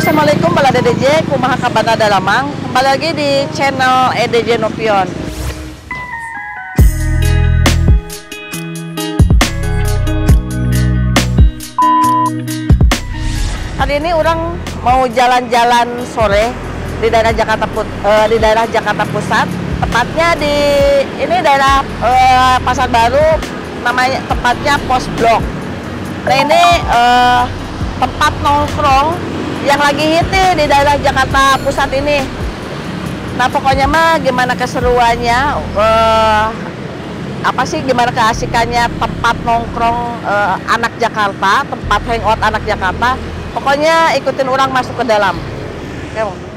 Assalamualaikum balada DJ kumaha kabar Lamang. Kembali lagi di channel EDJ Nopion. Hari ini orang mau jalan-jalan sore di daerah Jakarta Pusat. Tepatnya di ini daerah Pasar Baru, namanya tempatnya Pos Blok. Nah ini tempat nongkrong yang lagi hit nih di daerah Jakarta Pusat ini. Nah pokoknya mah gimana keseruannya, apa sih gimana keasikannya tempat nongkrong anak Jakarta, tempat hangout anak Jakarta. Pokoknya ikutin orang masuk ke dalam. Oke.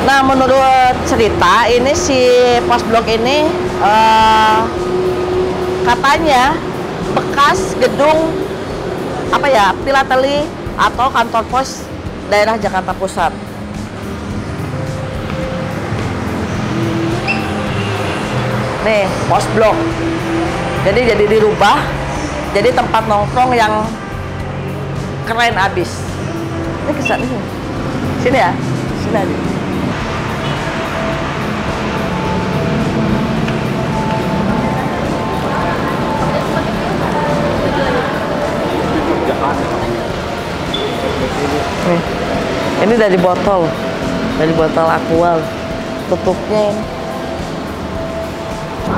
Nah, menurut cerita ini si Pos Blok ini katanya bekas gedung apa ya, Filateli atau kantor pos daerah Jakarta Pusat. Nih, Pos Blok. Jadi dirubah jadi tempat nongkrong yang keren abis. Ini kesan ini. Sini ya, sini aja. Nih, ini dari botol Aqual, tutupnya ini.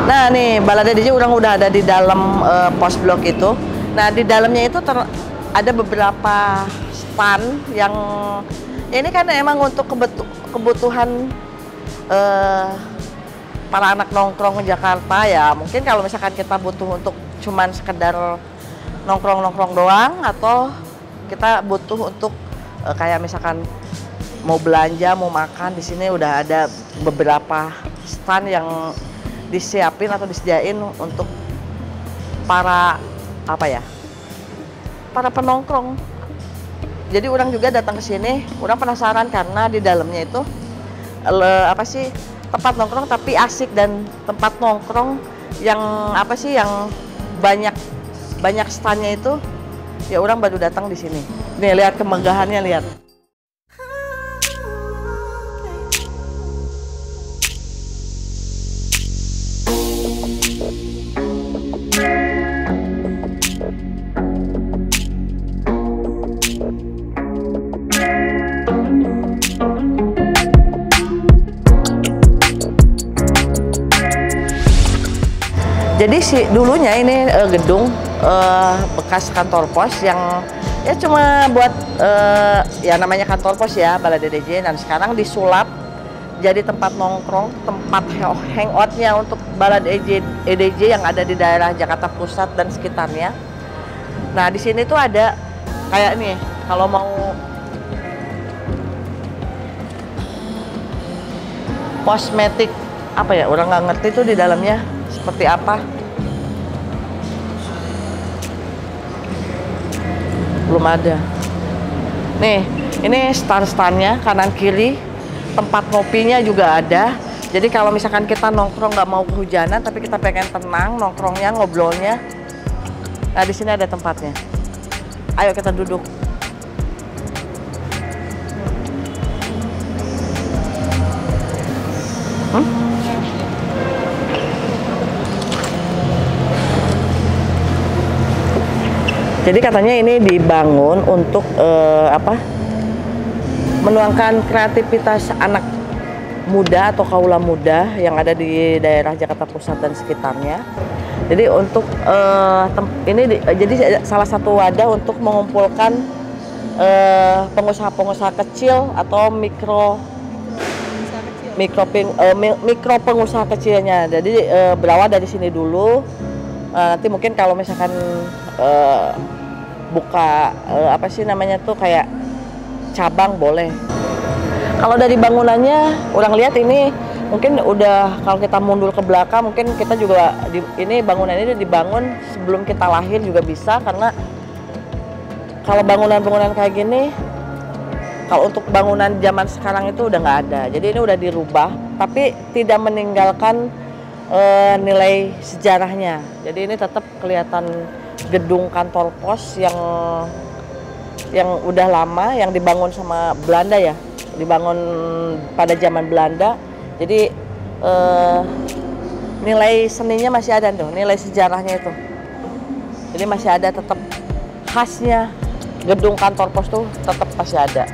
Nah nih, balada DJ orang udah ada di dalam Pos Blok itu. Nah di dalamnya itu ada beberapa stand yang ini kan emang untuk kebutuhan para anak nongkrong Jakarta ya. Mungkin kalau misalkan kita butuh untuk cuman sekedar nongkrong doang, atau kita butuh untuk kayak misalkan mau belanja, mau makan, di sini udah ada beberapa stand yang disiapin atau disediain untuk para apa ya, para penongkrong. Jadi orang juga datang ke sini, orang penasaran karena di dalamnya itu apa sih, tempat nongkrong tapi asik, dan tempat nongkrong yang apa sih, yang banyak standnya itu. Ya orang baru datang di sini. Nih lihat kemegahannya, lihat. Jadi dulunya ini gedung bekas kantor pos yang ya cuma buat ya namanya kantor pos ya, balada DJ, dan sekarang disulap jadi tempat nongkrong, tempat hangoutnya untuk balada EDJ yang ada di daerah Jakarta Pusat dan sekitarnya. Nah di sini tuh ada kayak nih, kalau mau kosmetik apa ya, orang nggak ngerti tuh di dalamnya seperti apa. Belum ada. Nih, ini stand-standnya kanan kiri, tempat ngopinya juga ada. Jadi kalau misalkan kita nongkrong nggak mau kehujanan, tapi kita pengen tenang nongkrongnya, ngobrolnya, nah di sini ada tempatnya. Ayo kita duduk. Jadi katanya ini dibangun untuk apa? Menuangkan kreativitas anak muda atau kaula muda yang ada di daerah Jakarta Pusat dan sekitarnya. Jadi untuk jadi salah satu wadah untuk mengumpulkan pengusaha-pengusaha kecil atau mikro pengusaha kecilnya. Jadi berawal dari sini dulu. Nanti mungkin kalau misalkan buka apa sih namanya tuh, kayak cabang boleh. Kalau dari bangunannya, orang lihat ini mungkin udah kalau kita mundur ke belakang mungkin kita juga ini bangunan ini dibangun sebelum kita lahir juga bisa, karena kalau bangunan-bangunan kayak gini kalau untuk bangunan zaman sekarang itu udah nggak ada. Jadi ini udah dirubah tapi tidak meninggalkan nilai sejarahnya. Jadi ini tetap kelihatan gedung kantor pos yang udah lama, yang dibangun sama Belanda ya, dibangun pada zaman Belanda. Jadi nilai seninya masih ada tuh, nilai sejarahnya itu. Jadi masih ada tetap khasnya gedung kantor pos tuh tetap masih ada.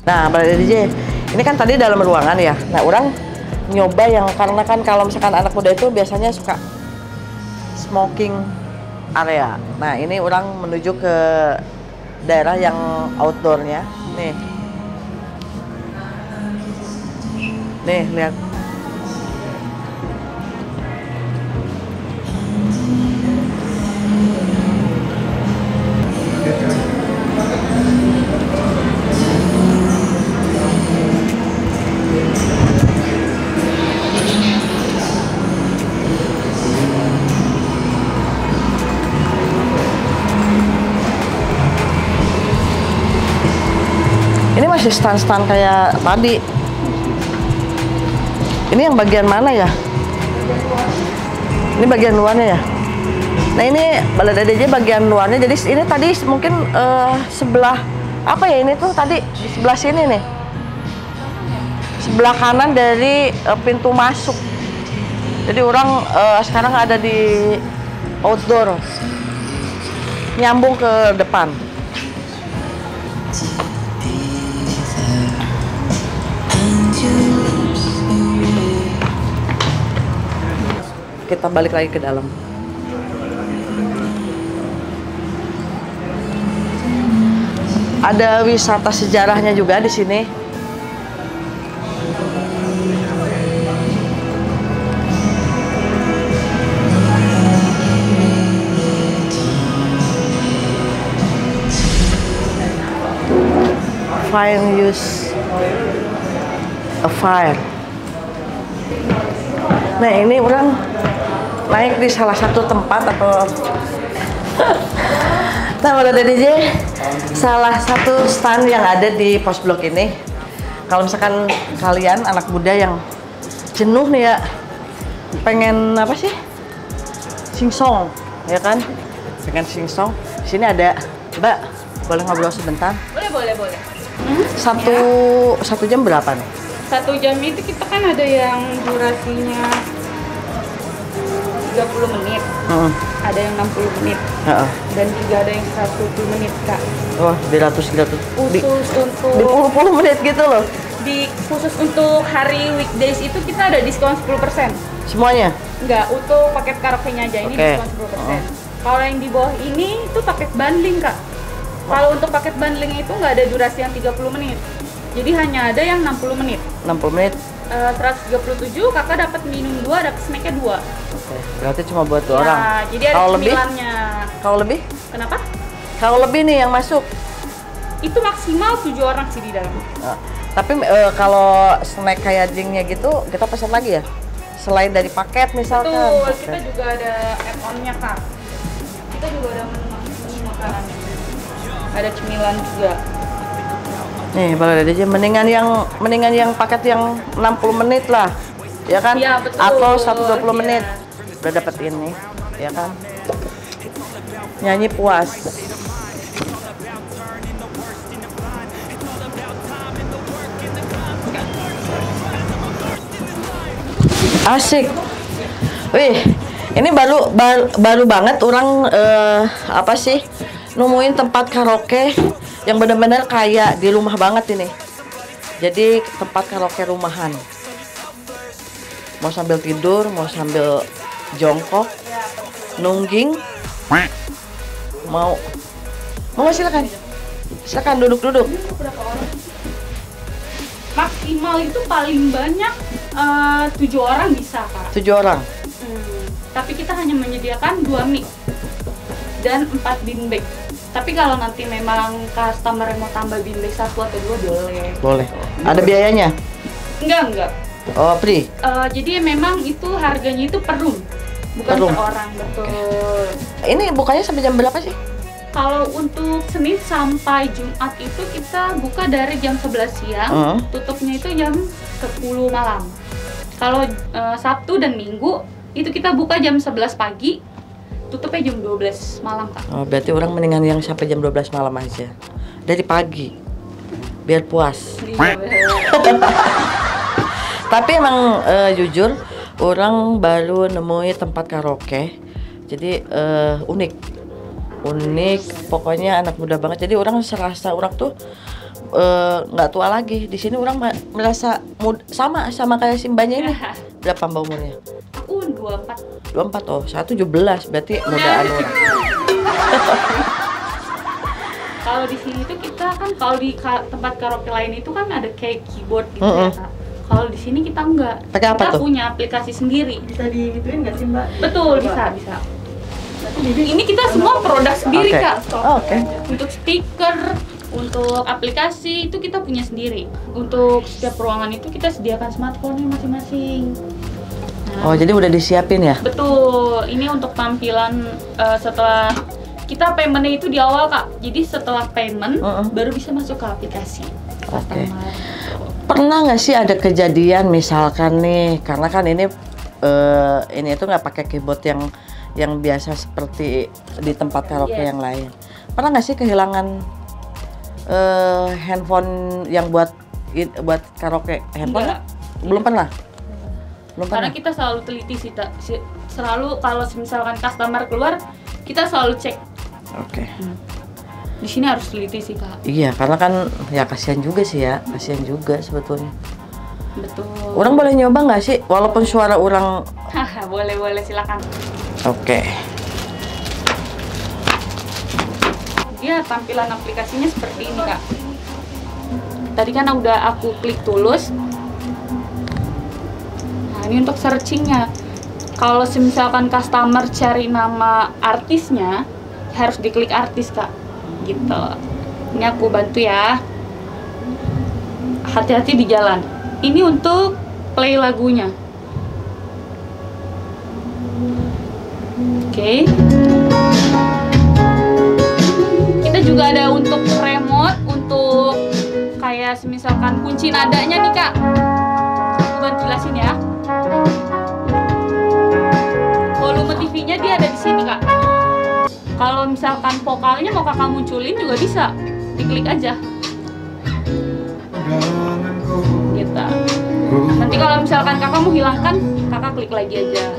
Nah, Mbak DJ, ini kan tadi dalam ruangan ya. Nah, orang nyoba yang karena kan kalau misalkan anak muda itu biasanya suka smoking area. Nah, ini orang menuju ke daerah yang outdoornya. Nih, lihat. Ini masih stand-stand kayak tadi. Ini yang bagian mana ya? Ini bagian luarnya ya? Nah, ini balai DJ bagian luarnya. Jadi ini tadi mungkin sebelah apa ya, ini tuh tadi di sebelah sini nih. Sebelah kanan dari pintu masuk. Jadi orang sekarang ada di outdoor. Nyambung ke depan. Kita balik lagi ke dalam. Ada wisata sejarahnya juga di sini. Fire use a fire. Nah, ini orang naik di salah satu tempat atau nah, Mbak DJ, salah satu stand yang ada di pos blok ini. Kalau misalkan kalian anak muda yang jenuh nih ya, pengen apa sih? Singsong, ya kan? Pengen singsong. Di sini ada, Mbak, boleh ngobrol sebentar? Boleh. Satu jam berapa nih? 1 jam itu kita kan ada yang durasinya 30 menit, ada yang 60 menit, dan juga ada yang 120 menit, Kak. Wah, di ratus. Khusus untuk di puluh menit gitu loh. Khusus untuk hari weekdays itu kita ada diskon 10%. Semuanya? Enggak, untuk paket karaoke-nya aja ini diskon 10%. Kalau yang di bawah ini itu paket bundling, Kak. Kalau untuk paket bundling itu nggak ada durasi yang 30 menit. Jadi hanya ada yang 60 menit. 60 menit. 137, kakak dapat minum 2, dapat snacknya 2. Oke, berarti cuma buat 2 orang. Jadi ada cemilannya. Kalau lebih? Kenapa? Kalau lebih nih yang masuk? Itu maksimal 7 orang sih di dalam. Tapi kalau snack kayak drinknya gitu, kita pesan lagi ya? Selain dari paket misalkan? Betul, kita juga ada add-on-nya, Kak. Kita juga ada menu makanannya. Ada cemilan juga. Nih, Bang DJ, mendingan yang paket yang 60 menit lah, ya kan? Iya, betul. Atau 120 menit. Udah dapet ini, ya kan? Nyanyi puas. Asik. Wih, ini baru banget orang apa sih? Nemuin tempat karaoke yang benar-benar kayak di rumah banget ini. Jadi tempat karaoke rumahan. Mau sambil tidur, mau sambil jongkok, nungging, mau silakan duduk. Maksimal itu paling banyak 7 orang bisa, Kak. 7 orang. Tapi kita hanya menyediakan 2 mic dan 4 bean bag. Tapi kalau nanti memang customer yang mau tambah bilik 1 atau 2 boleh. Boleh. Ada biayanya? Enggak. Oh, free. Jadi memang itu harganya itu per room, bukan Per room. per orang, betul. Ini bukanya sampai jam berapa sih? Kalau untuk Senin sampai Jumat itu kita buka dari jam 11 siang, tutupnya itu jam 10 malam. Kalau Sabtu dan Minggu itu kita buka jam 11 pagi, tutupnya jam 12 malam, Kak. Oh, berarti orang mendingan yang sampai jam 12 malam aja. Dari pagi. Biar puas. Iya, Tapi emang jujur orang baru nemuin tempat karaoke. Jadi unik, pokoknya anak muda banget. Jadi orang serasa orang tuh nggak tua lagi. Di sini orang merasa sama kayak Simbanya ini. Berapa mbak umurnya? Aku 24. 24, oh, saya 17, berarti mudaan orang. Kalau di sini tuh kita kan, kalau di tempat karaoke lain itu kan ada kayak keyboard gitu ya, Kak. Kalau di sini kita enggak. Pakai apa kita tuh? punya aplikasi sendiri. Bisa digituin nggak sih Mbak? Betul, bisa. Ini kita semua produk sendiri, Oke. Kak. Oh, oke. Untuk speaker, untuk aplikasi itu kita punya sendiri. Untuk setiap ruangan itu kita sediakan smartphone-nya masing-masing. Oh, jadi udah disiapin ya? Betul. Ini untuk tampilan setelah kita paymentnya itu di awal, Kak. Jadi setelah payment baru bisa masuk ke aplikasi. Oke. Pernah nggak sih ada kejadian misalkan nih, karena kan ini itu nggak pakai keyboard yang biasa seperti di tempat karaoke yang lain. Pernah nggak sih kehilangan handphone yang buat karaoke? Handphone? Belum pernah. Karena kita selalu teliti sih, selalu kalau misalkan customer keluar, kita selalu cek. Oke. Di sini harus teliti sih, Kak. Iya, karena kan ya kasihan juga sih ya, kasihan juga sebetulnya. Betul. Orang boleh nyoba nggak sih, walaupun suara orang? Boleh silakan. Oke. Dia tampilan aplikasinya seperti ini, Kak. Tadi kan udah aku klik tulus. Nah, ini untuk searchingnya. Kalau misalkan customer cari nama artisnya, harus diklik artis, Kak. Gitu. Ini aku bantu ya. Hati-hati di jalan. Ini untuk play lagunya. Oke. Kita juga ada untuk remote, untuk kayak misalkan kunci nadanya nih, Kak. Aku bantu jelasin ya. Volume TV-nya dia ada di sini, Kak. Kalau misalkan vokalnya mau Kakak munculin juga bisa. Diklik aja. Gitu. Nanti kalau misalkan Kakak mau hilangkan, Kakak klik lagi aja.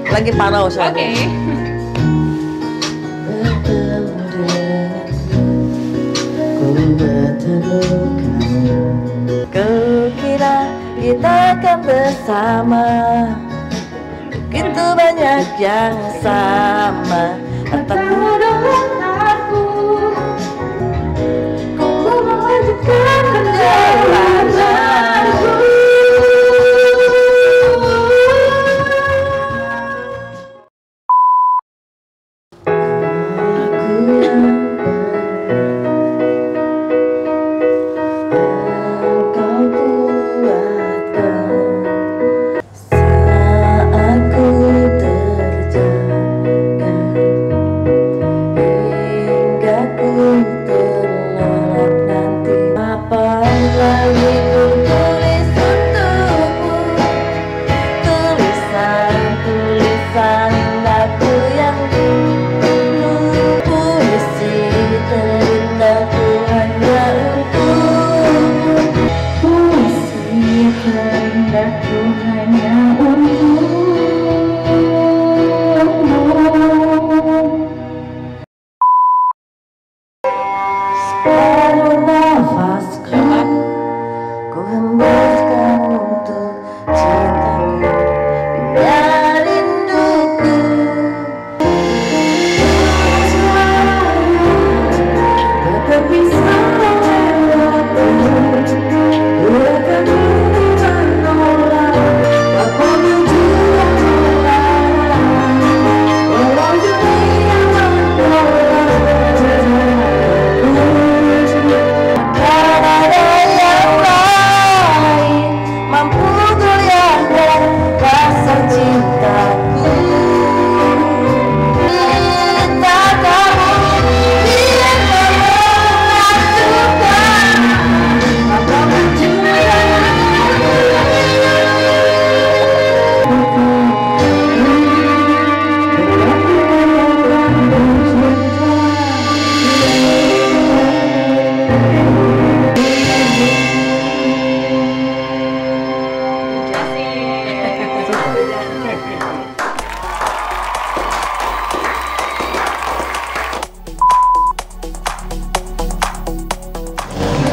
Lagi parau saya. Oke. Kukira kita akan bersama, begitu banyak yang sama. Katamu dengan aku, ku melanjutkan perjalananku.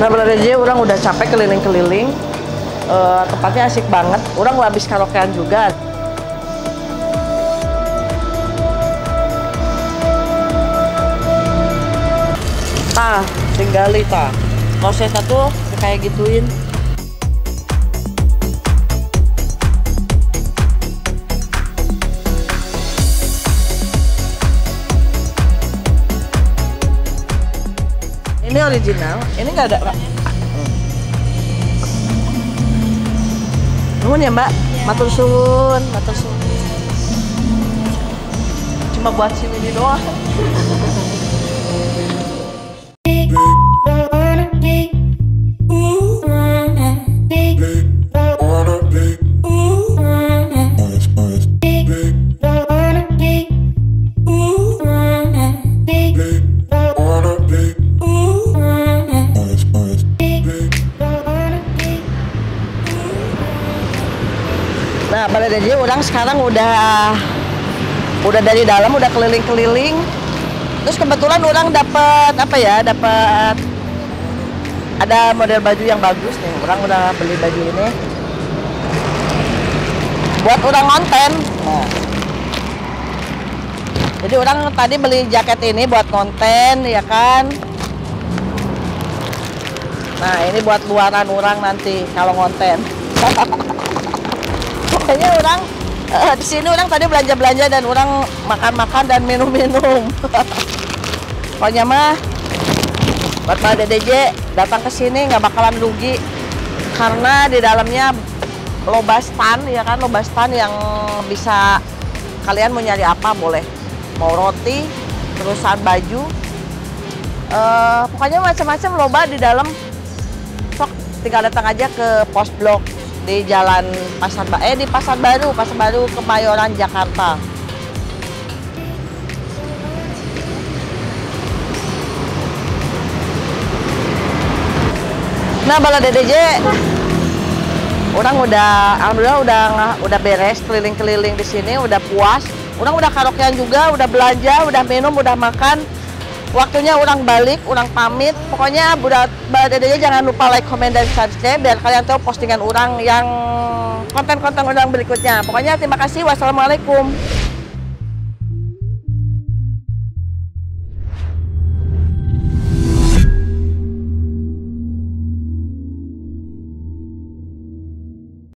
Nah, beladanya orang udah capek keliling-keliling. Tempatnya asik banget. Orang gak habis karaokean juga. Tah, tinggali tah. Prosesnya tuh kayak gituin. Ini original, ini nggak ada, Pak. Nuhun ya, Mbak. Matur suwun, matur suwun. Cuma buat si Winnie doang. Nah, pada jadi orang sekarang udah dari dalam, udah keliling-keliling. Terus kebetulan orang dapat apa ya? Dapat ada model baju yang bagus nih. Orang udah beli baju ini buat orang konten. Nah, jadi orang tadi beli jaket ini buat konten, ya kan? Nah, ini buat luaran orang nanti kalau konten. Kayaknya orang di sini orang tadi belanja-belanja dan orang makan-makan dan minum-minum. Pokoknya mah buat Mbak DDJ datang ke sini nggak bakalan rugi karena di dalamnya loba stand, ya kan, loba stand yang bisa kalian mau nyari apa boleh, mau roti, terusan baju, pokoknya macam-macam loba di dalam. Sok tinggal datang aja ke pos blok di Jalan di Pasar Baru Kebayoran, Jakarta. Nah, Bala DDJ, orang alhamdulillah udah beres keliling-keliling di sini, udah puas. Orang udah karaokean juga, udah belanja, udah minum, udah makan. Waktunya orang balik, orang pamit. Pokoknya buat Bala DDJ jangan lupa like, komen, dan subscribe biar kalian tahu postingan orang yang konten-konten orang berikutnya. Pokoknya terima kasih. Wassalamualaikum.